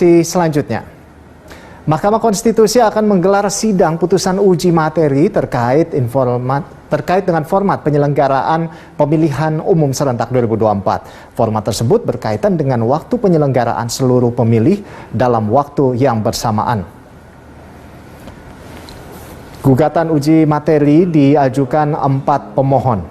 informasi selanjutnya. Mahkamah Konstitusi akan menggelar sidang putusan uji materi terkait dengan format penyelenggaraan pemilihan umum serentak 2024. Format tersebut berkaitan dengan waktu penyelenggaraan seluruh pemilih dalam waktu yang bersamaan. Gugatan uji materi diajukan 4 pemohon.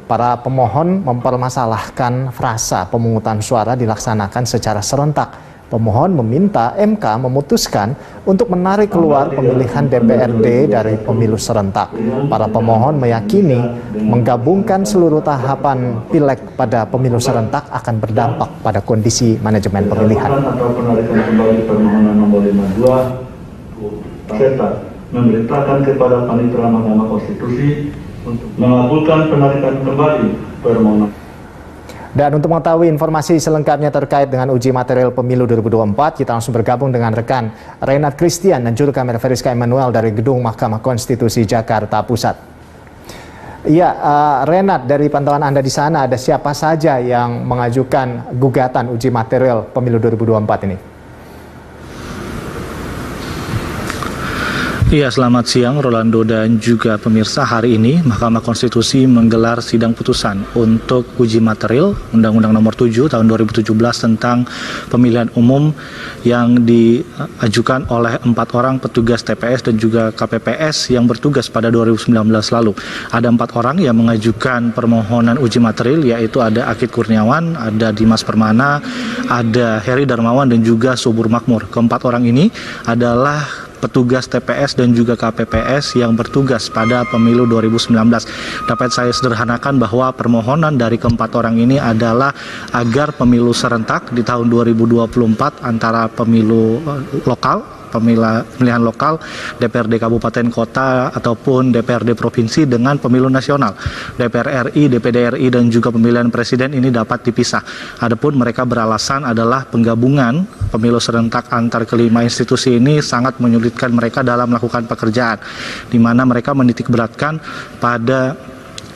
Para pemohon mempermasalahkan frasa pemungutan suara dilaksanakan secara serentak. Pemohon meminta MK memutuskan untuk menarik keluar pemilihan DPRD dari pemilu serentak. Para pemohon meyakini menggabungkan seluruh tahapan pileg pada pemilu serentak akan berdampak pada kondisi manajemen pemilihan. Atau penarikan kembali permohonan nomor 52 serta memerintahkan kepada Panitera Mahkamah Konstitusi untuk mengabulkan penarikan kembali permohonan. Dan untuk mengetahui informasi selengkapnya terkait dengan uji material pemilu 2024, kita langsung bergabung dengan rekan Renat Christian dan juru kamera Veriska Emmanuel dari Gedung Mahkamah Konstitusi Jakarta Pusat. Iya, Renat, dari pantauan Anda di sana ada siapa saja yang mengajukan gugatan uji material pemilu 2024 ini? Iya, selamat siang Rolando dan juga pemirsa. Hari ini Mahkamah Konstitusi menggelar sidang putusan untuk uji material Undang-Undang Nomor 7 Tahun 2017 tentang pemilihan umum yang diajukan oleh 4 orang petugas TPS dan juga KPPS yang bertugas pada 2019 lalu. Ada 4 orang yang mengajukan permohonan uji material, yaitu ada Akid Kurniawan, ada Dimas Permana, ada Heri Darmawan dan juga Subur Makmur. Keempat orang ini adalah petugas TPS dan juga KPPS yang bertugas pada pemilu 2019. Dapat saya sederhanakan bahwa permohonan dari keempat orang ini adalah agar pemilu serentak di tahun 2024 antara pemilu lokal, pemilihan lokal, DPRD Kabupaten Kota ataupun DPRD Provinsi dengan pemilu nasional, DPR RI, DPD RI dan juga pemilihan presiden ini dapat dipisah. Adapun mereka beralasan adalah penggabungan pemilu serentak antar kelima institusi ini sangat menyulitkan mereka dalam melakukan pekerjaan, di mana mereka menitik beratkan pada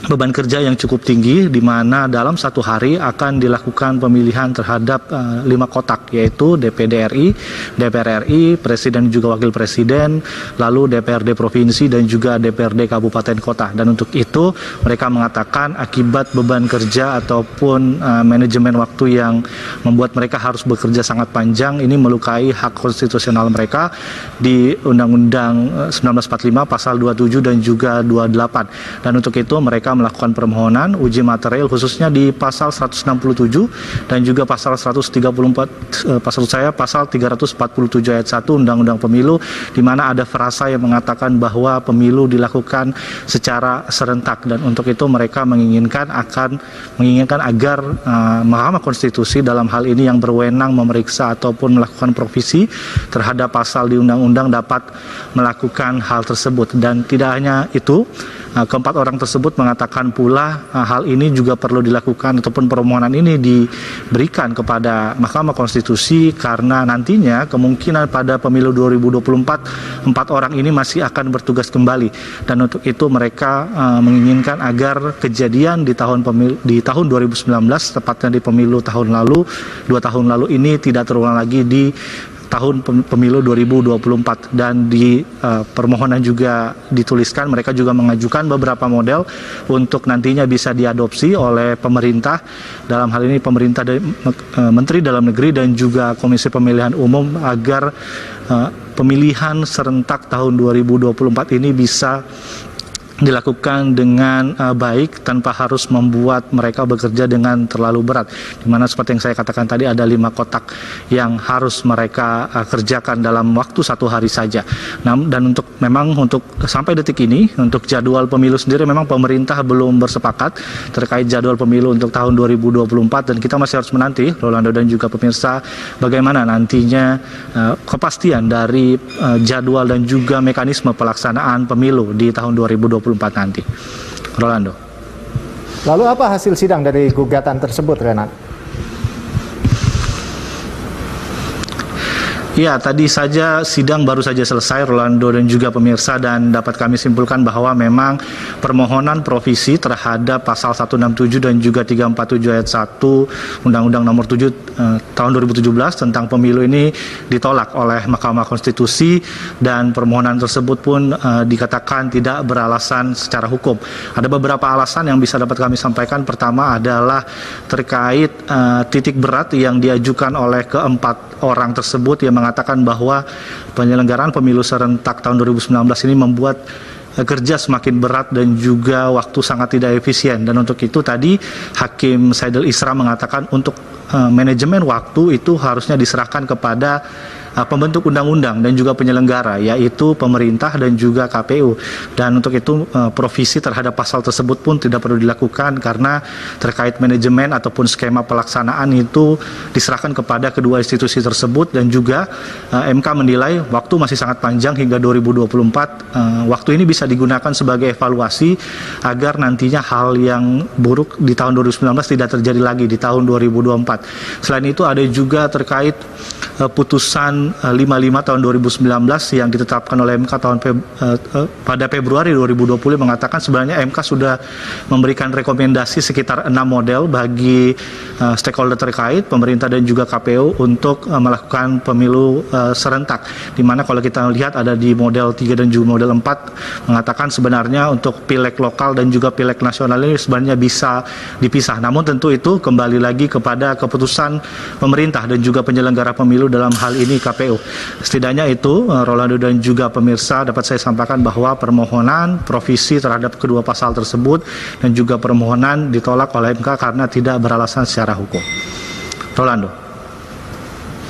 beban kerja yang cukup tinggi, di mana dalam satu hari akan dilakukan pemilihan terhadap 5 kotak, yaitu DPD RI, DPR RI, Presiden juga Wakil Presiden, lalu DPRD Provinsi dan juga DPRD Kabupaten Kota. Dan untuk itu mereka mengatakan akibat beban kerja ataupun manajemen waktu yang membuat mereka harus bekerja sangat panjang, ini melukai hak konstitusional mereka di Undang-Undang 1945 pasal 27 dan juga 28. Dan untuk itu mereka melakukan permohonan uji material khususnya di pasal 167 dan juga pasal 134 pasal 347 ayat 1 Undang-Undang Pemilu, di mana ada frasa yang mengatakan bahwa pemilu dilakukan secara serentak, dan untuk itu mereka menginginkan agar Mahkamah Konstitusi dalam hal ini yang berwenang memeriksa ataupun melakukan provisi terhadap pasal di undang-undang dapat melakukan hal tersebut. Dan tidak hanya itu, keempat orang tersebut mengatakan pula hal ini juga perlu dilakukan ataupun permohonan ini diberikan kepada Mahkamah Konstitusi karena nantinya kemungkinan pada pemilu 2024 4 orang ini masih akan bertugas kembali, dan untuk itu mereka menginginkan agar kejadian di tahun 2019, tepatnya di pemilu tahun lalu, 2 tahun lalu ini tidak terulang lagi di tahun pemilu 2024. Dan di permohonan juga dituliskan mereka juga mengajukan beberapa model untuk nantinya bisa diadopsi oleh pemerintah, dalam hal ini pemerintah dari Menteri Dalam Negeri dan juga Komisi Pemilihan Umum, agar pemilihan serentak tahun 2024 ini bisa dilakukan dengan baik tanpa harus membuat mereka bekerja dengan terlalu berat, dimana seperti yang saya katakan tadi ada 5 kotak yang harus mereka kerjakan dalam waktu 1 hari saja. Dan untuk sampai detik ini untuk jadwal pemilu sendiri memang pemerintah belum bersepakat terkait jadwal pemilu untuk tahun 2024, dan kita masih harus menanti, Rolando dan juga pemirsa, bagaimana nantinya kepastian dari jadwal dan juga mekanisme pelaksanaan pemilu di tahun 2024 nanti. Rolando. Lalu apa hasil sidang dari gugatan tersebut, Renat? Ya, tadi saja sidang baru saja selesai, Rolando dan juga pemirsa, dan dapat kami simpulkan bahwa memang permohonan provisi terhadap pasal 167 dan juga 347 ayat 1 Undang-Undang Nomor 7 tahun 2017 tentang pemilu ini ditolak oleh Mahkamah Konstitusi, dan permohonan tersebut pun dikatakan tidak beralasan secara hukum. Ada beberapa alasan yang bisa dapat kami sampaikan. Pertama adalah terkait titik berat yang diajukan oleh keempat orang tersebut yang mengatakan bahwa penyelenggaraan pemilu serentak tahun 2019 ini membuat kerja semakin berat dan juga waktu sangat tidak efisien. Dan untuk itu tadi Hakim Saidul Isra mengatakan untuk manajemen waktu itu harusnya diserahkan kepada pembentuk undang-undang dan juga penyelenggara, yaitu pemerintah dan juga KPU. Dan untuk itu provisi terhadap pasal tersebut pun tidak perlu dilakukan karena terkait manajemen ataupun skema pelaksanaan itu diserahkan kepada kedua institusi tersebut. Dan juga MK menilai waktu masih sangat panjang hingga 2024. Waktu ini bisa digunakan sebagai evaluasi agar nantinya hal yang buruk di tahun 2019 tidak terjadi lagi di tahun 2024. Selain itu ada juga terkait putusan 55 tahun 2019 yang ditetapkan oleh MK pada Februari 2020 mengatakan sebenarnya MK sudah memberikan rekomendasi sekitar 6 model bagi stakeholder terkait, pemerintah dan juga KPU untuk melakukan pemilu serentak. Di mana kalau kita lihat ada di model 3 dan juga model 4 mengatakan sebenarnya untuk pileg lokal dan juga pileg nasional ini sebenarnya bisa dipisah. Namun tentu itu kembali lagi kepada keputusan pemerintah dan juga penyelenggara pemilu, dalam hal ini KPU. Setidaknya itu, Rolando dan juga pemirsa, dapat saya sampaikan bahwa permohonan provisi terhadap kedua pasal tersebut dan juga permohonan ditolak oleh MK karena tidak beralasan secara hukum. Rolando.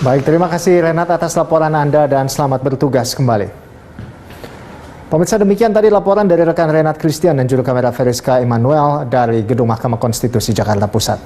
Baik, terima kasih Renat atas laporan Anda dan selamat bertugas kembali. Pemirsa, demikian tadi laporan dari rekan Renat Christian dan juru kamera Veriska Emmanuel dari Gedung Mahkamah Konstitusi Jakarta Pusat.